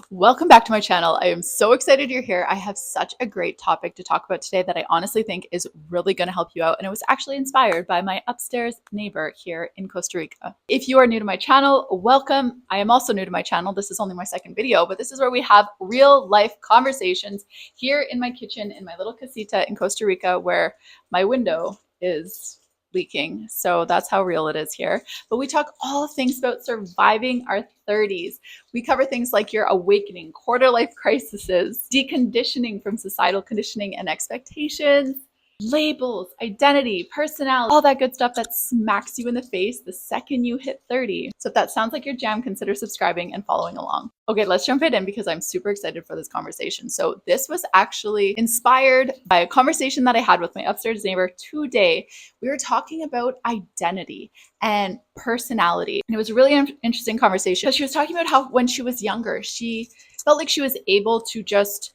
Welcome back to my channel. I am so excited you're here. I have such a great topic to talk about today that I honestly think is really going to help you out. And it was actually inspired by my upstairs neighbor here in Costa Rica. If you are new to my channel, welcome. I am also new to my channel. This is only my second video, but this is where we have real life conversations here in my kitchen in my little casita in Costa Rica, where my window is leaking. So that's how real it is here. But we talk all things about surviving our 30s. We cover things like your awakening, quarter life crises, deconditioning from societal conditioning and expectations, labels, identity, personality, all that good stuff that smacks you in the face the second you hit 30. So if that sounds like your jam, consider subscribing and following along. Okay, let's jump right in because I'm super excited for this conversation. So this was actually inspired by a conversation that I had with my upstairs neighbor today. We were talking about identity and personality. And it was a really interesting conversation. She was talking about how when she was younger, she felt like she was able to just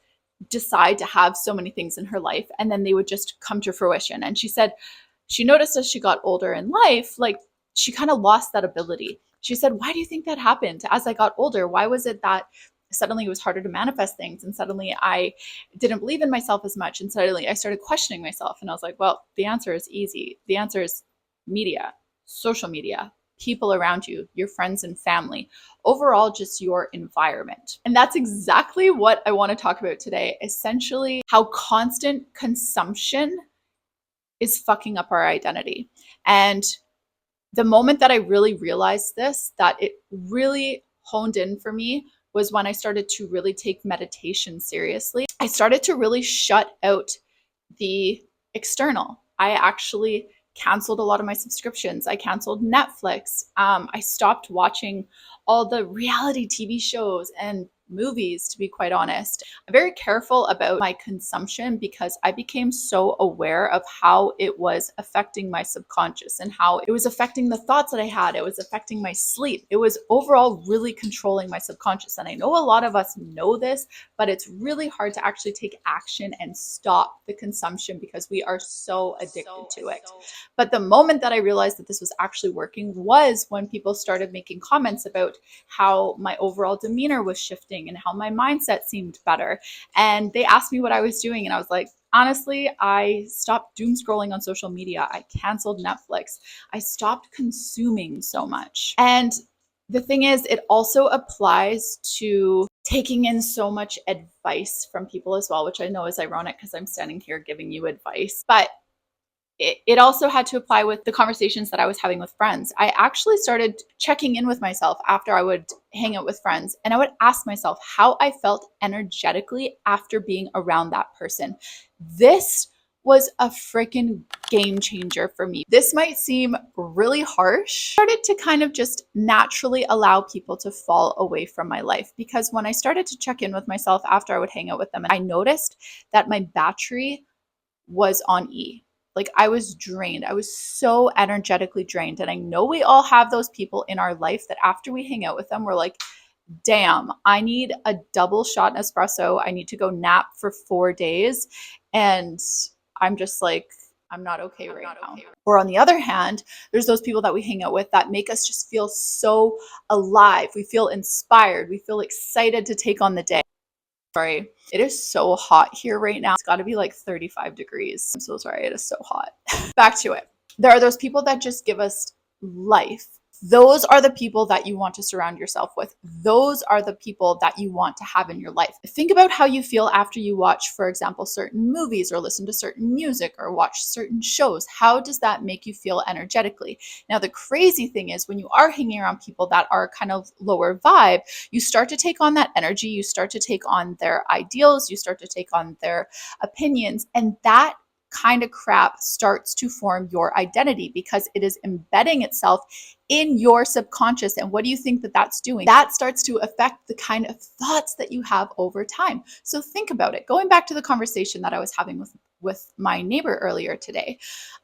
decide to have so many things in her life and then they would just come to fruition. And she said she noticed as she got older in life, like she kind of lost that ability. She said, why do you think that happened? As I got older, why was it that suddenly it was harder to manifest things and suddenly I didn't believe in myself as much and suddenly I started questioning myself? And I was like, well, the answer is easy. The answer is media, social media, people around you, your friends and family, overall just your environment. And that's exactly what I want to talk about today. Essentially, how constant consumption is fucking up our identity. And the moment that I really realized this, that it really honed in for me, was when I started to really take meditation seriously. I started to really shut out the external. I actually canceled a lot of my subscriptions. I canceled Netflix. I stopped watching all the reality TV shows and movies, to be quite honest. I'm very careful about my consumption because I became so aware of how it was affecting my subconscious and how it was affecting the thoughts that I had. It was affecting my sleep. It was overall really controlling my subconscious. And I know a lot of us know this, but it's really hard to actually take action and stop the consumption because we are so addicted to it. But the moment that I realized that this was actually working was when people started making comments about how my overall demeanor was shifting and how my mindset seemed better. And they asked me what I was doing. And I was like, honestly, I stopped doom scrolling on social media. I canceled Netflix. I stopped consuming so much. And the thing is, it also applies to taking in so much advice from people as well, which I know is ironic because I'm standing here giving you advice. But it also had to apply with the conversations that I was having with friends. I actually started checking in with myself after I would hang out with friends, and I would ask myself how I felt energetically after being around that person. This was a freaking game changer for me. This might seem really harsh. I started to kind of just naturally allow people to fall away from my life because when I started to check in with myself after I would hang out with them, I noticed that my battery was on E. Like I was drained. I was so energetically drained. And I know we all have those people in our life that after we hang out with them, we're like, damn, I need a double shot espresso. I need to go nap for 4 days. And I'm just like, I'm not okay right now. Or on the other hand, there's those people that we hang out with that make us just feel so alive. We feel inspired. We feel excited to take on the day. Sorry, it is so hot here right now. It's got to be like 35 degrees. I'm so sorry, it is so hot. Back to it. There are those people that just give us life. Those are the people that you want to surround yourself with. Those are the people that you want to have in your life. Think about how you feel after you watch, for example, certain movies or listen to certain music or watch certain shows. How does that make you feel energetically? Now, the crazy thing is when you are hanging around people that are kind of lower vibe, you start to take on that energy. You start to take on their ideals. You start to take on their opinions. And that kind of crap starts to form your identity because it is embedding itself in your subconscious. And what do you think that that's doing? That starts to affect the kind of thoughts that you have over time. So think about it. Going back to the conversation that I was having with my neighbor earlier today,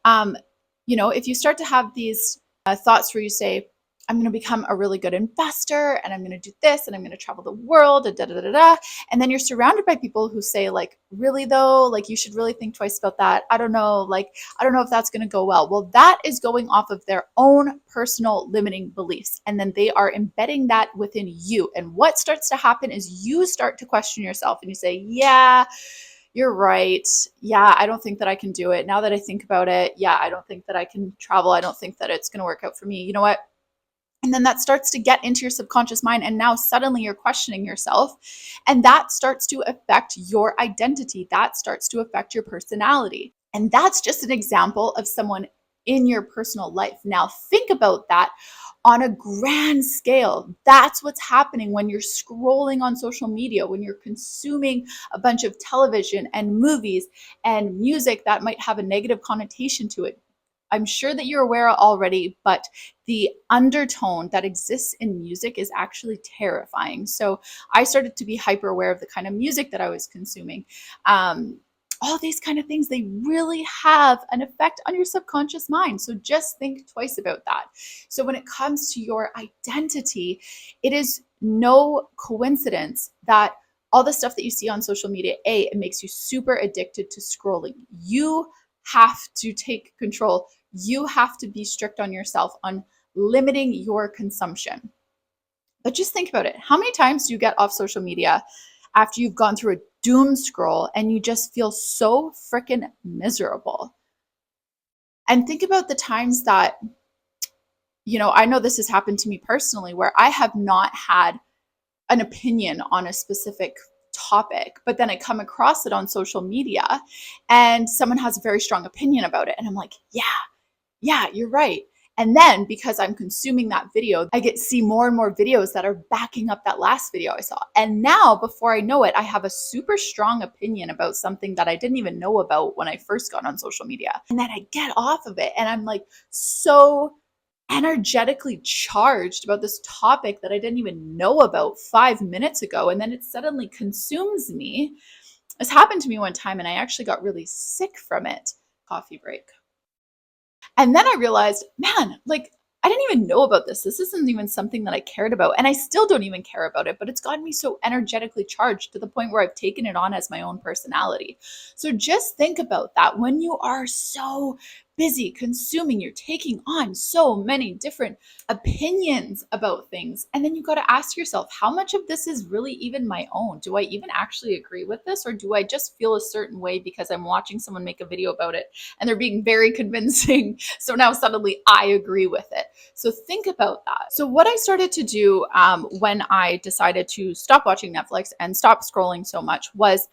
if you start to have these thoughts where you say, I'm going to become a really good investor and I'm going to do this and I'm going to travel the world, da, da, da, da, da. And then you're surrounded by people who say like, really though, like you should really think twice about that. I don't know, like, I don't know if that's going to go well. Well, that is going off of their own personal limiting beliefs. And then they are embedding that within you. And what starts to happen is you start to question yourself and you say, yeah, you're right. Yeah, I don't think that I can do it. Now that I think about it, yeah, I don't think that I can travel. I don't think that it's going to work out for me. You know what? And then that starts to get into your subconscious mind. And now suddenly you're questioning yourself. And that starts to affect your identity. That starts to affect your personality. And that's just an example of someone in your personal life. Now think about that on a grand scale. That's what's happening when you're scrolling on social media, when you're consuming a bunch of television and movies and music that might have a negative connotation to it. I'm sure that you're aware already, but the undertone that exists in music is actually terrifying. So I started to be hyper aware of the kind of music that I was consuming. All these kind of things, they really have an effect on your subconscious mind. So just think twice about that. So when it comes to your identity, it is no coincidence that all the stuff that you see on social media, it makes you super addicted to scrolling. You have to take control. You have to be strict on yourself on limiting your consumption. But just think about it. How many times do you get off social media after you've gone through a doom scroll and you just feel so freaking miserable? And think about the times that, I know this has happened to me personally where I have not had an opinion on a specific topic, but then I come across it on social media and someone has a very strong opinion about it. And I'm like, yeah, you're right. And then because I'm consuming that video, I get to see more and more videos that are backing up that last video I saw. And now before I know it, I have a super strong opinion about something that I didn't even know about when I first got on social media. And then I get off of it and I'm like so energetically charged about this topic that I didn't even know about 5 minutes ago. And then it suddenly consumes me. This happened to me one time and I actually got really sick from it. Coffee break. And then I realized, man, like I didn't even know about this. This isn't even something that I cared about. And I still don't even care about it, but it's gotten me so energetically charged to the point where I've taken it on as my own personality. So just think about that. When you are so busy consuming, you're taking on so many different opinions about things. And then you got to ask yourself, how much of this is really even my own? Do I even actually agree with this? Or do I just feel a certain way because I'm watching someone make a video about it and they're being very convincing? So now suddenly I agree with it. So think about that. So what I started to do when I decided to stop watching Netflix and stop scrolling so much was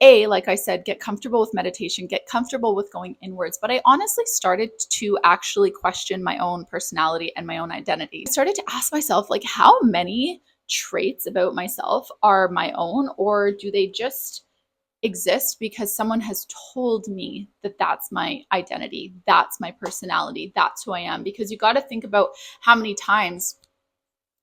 like I said, get comfortable with meditation, get comfortable with going inwards. But I honestly started to actually question my own personality and my own identity. I started to ask myself, like, how many traits about myself are my own, or do they just exist because someone has told me that that's my identity, that's my personality, that's who I am? Because you got to think about how many times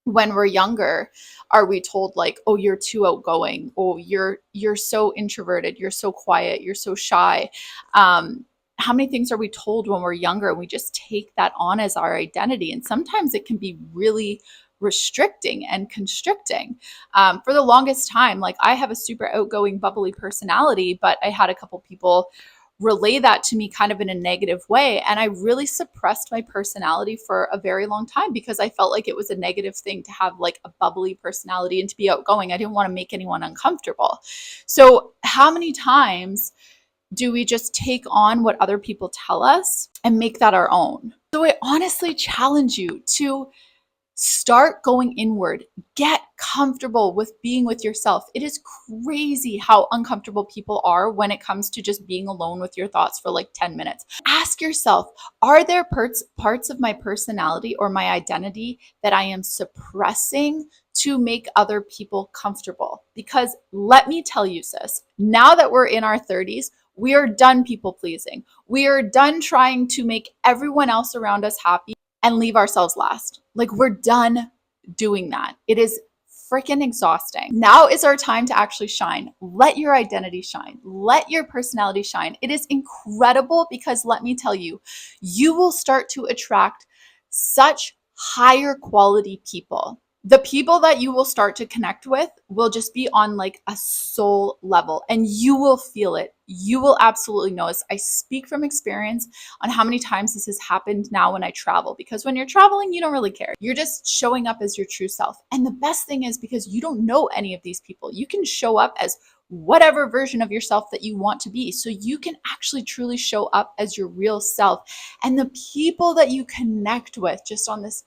when we're younger are we told like, oh, you're too outgoing, oh, you're so introverted, you're so quiet, you're so shy. How many things are we told when we're younger and we just take that on as our identity? And sometimes it can be really restricting and constricting. For the longest time, like I have a super outgoing, bubbly personality, but I had a couple people relay that to me kind of in a negative way. And I really suppressed my personality for a very long time because I felt like it was a negative thing to have like a bubbly personality and to be outgoing. I didn't want to make anyone uncomfortable. So how many times do we just take on what other people tell us and make that our own? So I honestly challenge you to start going inward. Get comfortable with being with yourself. It is crazy how uncomfortable people are when it comes to just being alone with your thoughts for like 10 minutes. Ask yourself, are there parts of my personality or my identity that I am suppressing to make other people comfortable? Because let me tell you, sis, now that we're in our 30s, we are done people pleasing. We are done trying to make everyone else around us happy and leave ourselves last. Like we're done doing that. It is freaking exhausting. Now is our time to actually shine. Let your identity shine. Let your personality shine. It is incredible because let me tell you, you will start to attract such higher quality people. The people that you will start to connect with will just be on like a soul level, and you will feel it. You will absolutely know this. I speak from experience on how many times this has happened now when I travel, because when you're traveling, you don't really care. You're just showing up as your true self. And the best thing is, because you don't know any of these people, you can show up as whatever version of yourself that you want to be. So you can actually truly show up as your real self. And the people that you connect with just on this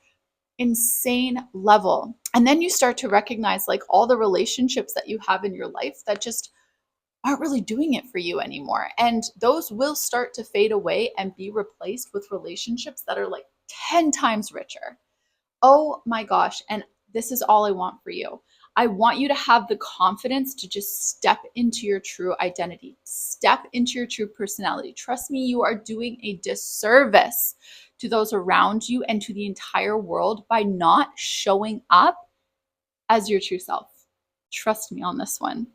insane level. And then you start to recognize like all the relationships that you have in your life that just aren't really doing it for you anymore. And those will start to fade away and be replaced with relationships that are like 10 times richer. Oh my gosh. And this is all I want for you. I want you to have the confidence to just step into your true identity, step into your true personality. Trust me, you are doing a disservice to those around you and to the entire world by not showing up as your true self. Trust me on this one.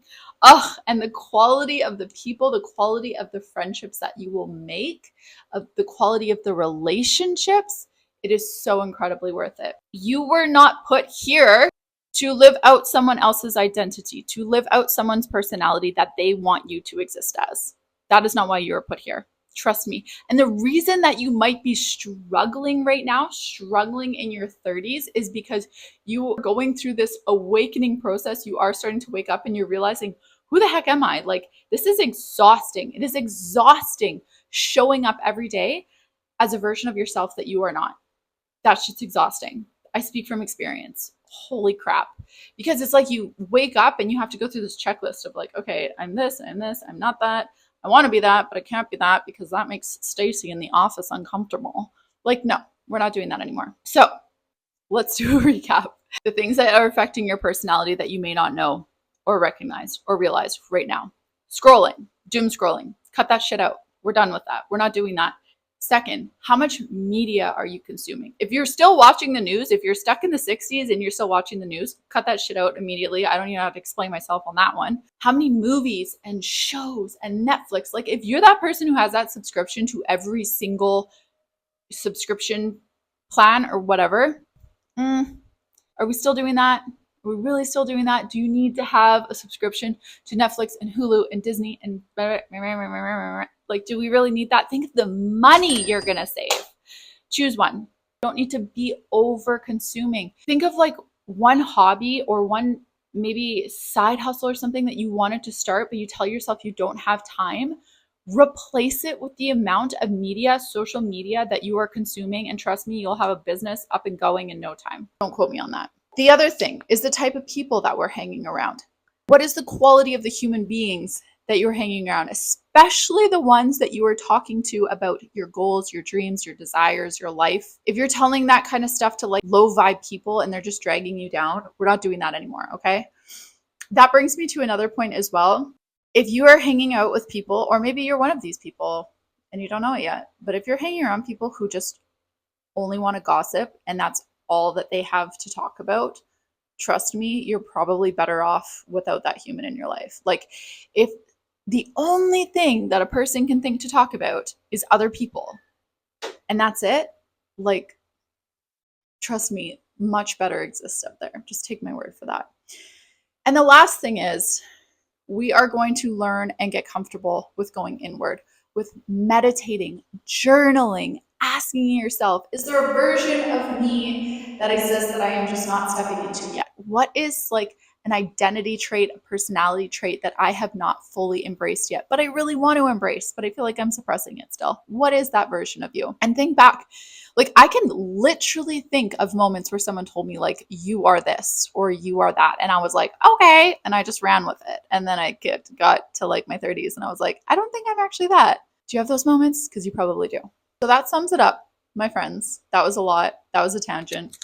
Oh, and the quality of the people, the quality of the friendships that you will make, of the quality of the relationships, it is so incredibly worth it. You were not put here to live out someone else's identity, to live out someone's personality that they want you to exist as. That is not why you were put here. Trust me. And the reason that you might be struggling right now, struggling in your 30s, is because you are going through this awakening process. You are starting to wake up and you're realizing, who the heck am I? Like, this is exhausting. It is exhausting showing up every day as a version of yourself that you are not. That's just exhausting. I speak from experience. Holy crap. Because it's like you wake up and you have to go through this checklist of like, okay, I'm this, I'm not that. I want to be that, but I can't be that because that makes Stacy in the office uncomfortable. Like, no, we're not doing that anymore. So let's do a recap. The things that are affecting your personality that you may not know or recognize or realize right now. Scrolling, doom scrolling. Cut that shit out. We're done with that. We're not doing that. Second, how much media are you consuming? If you're still watching the news, if you're stuck in the 60s and you're still watching the news, cut that shit out immediately. I don't even have to explain myself on that one. How many movies and shows and Netflix? Like, if you're that person who has that subscription to every single subscription plan or whatever, are we still doing that? Are we really still doing that? Do you need to have a subscription to Netflix and Hulu and Disney and like, do we really need that? Think of the money you're going to save. Choose one. You don't need to be over consuming. Think of like one hobby or one maybe side hustle or something that you wanted to start, but you tell yourself you don't have time. Replace it with the amount of media, social media that you are consuming. And trust me, you'll have a business up and going in no time. Don't quote me on that. The other thing is the type of people that we're hanging around. What is the quality of the human beings that you're hanging around, especially the ones that you are talking to about your goals, your dreams, your desires, your life? If you're telling that kind of stuff to like low vibe people and they're just dragging you down, we're not doing that anymore, okay? That brings me to another point as well. If you are hanging out with people, or maybe you're one of these people and you don't know it yet, but if you're hanging around people who just only want to gossip and that's all that they have to talk about, trust me, you're probably better off without that human in your life. Like, if the only thing that a person can think to talk about is other people and that's it, like, trust me, much better exists out there. Just take my word for that. And the last thing is, we are going to learn and get comfortable with going inward, with meditating, journaling, asking yourself, is there a version of me that exists that I am just not stepping into yet? What is like an identity trait, a personality trait that I have not fully embraced yet, but I really want to embrace, but I feel like I'm suppressing it still? What is that version of you? And think back. Like, I can literally think of moments where someone told me like, you are this or you are that. And I was like, okay. And I just ran with it. And then I got to like my 30s and I was like, I don't think I'm actually that. Do you have those moments? Because you probably do. So that sums it up, my friends. That was a lot. That was a tangent.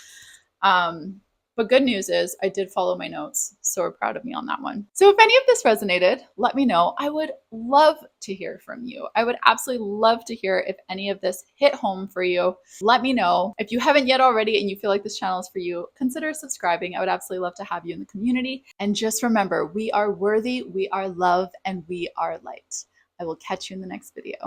But good news is I did follow my notes, so we're proud of me on that one. So if any of this resonated, let me know. I would love to hear from you. I would absolutely love to hear if any of this hit home for you. Let me know. If you haven't yet already and you feel like this channel is for you, consider subscribing. I would absolutely love to have you in the community. And just remember, we are worthy, we are love, and we are light. I will catch you in the next video.